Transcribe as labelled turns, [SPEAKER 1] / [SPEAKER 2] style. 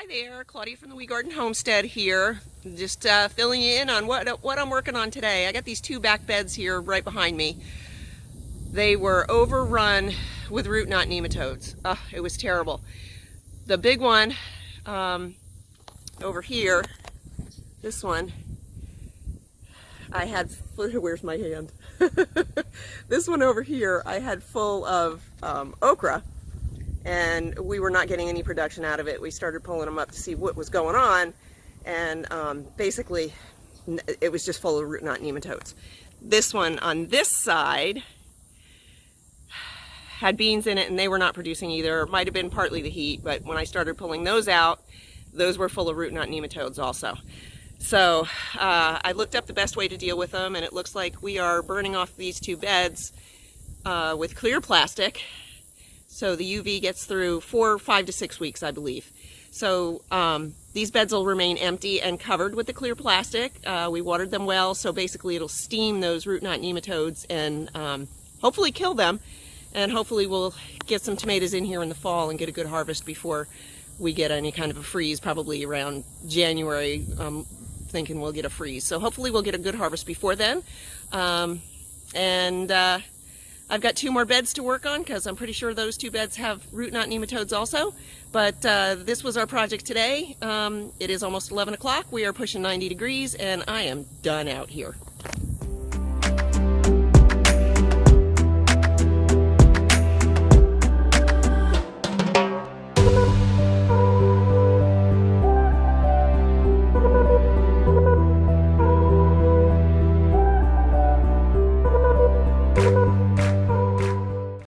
[SPEAKER 1] Hi there, Claudia from the WeeGardenHomestead here. Just filling you in on what I'm working on today. I got these two back beds here right behind me. They were overrun with root knot nematodes. It was terrible. The big one over here, this one, I had, where's my hand? This one over here I had full of okra, and we were not getting any production out of it. We started pulling them up to see what was going on, and basically it was just full of root knot nematodes. This one on this side had beans in it, and they were not producing either. It might have been partly the heat, but when I started pulling those out, those were full of root knot nematodes also. So I looked up the best way to deal with them, and it looks like we are burning off these two beds with clear plastic, so the UV gets through 5 to 6 weeks, I believe. So these beds will remain empty and covered with the clear plastic. We watered them well, so basically it'll steam those root knot nematodes and hopefully kill them, and hopefully we'll get some tomatoes in here in the fall and get a good harvest before we get any kind of a freeze, probably around January. Thinking we'll get a freeze. So hopefully we'll get a good harvest before then. I've got 2 more beds to work on because I'm pretty sure those 2 beds have root knot nematodes also. But this was our project today. It is almost 11 o'clock. We are pushing 90 degrees and I am done out here.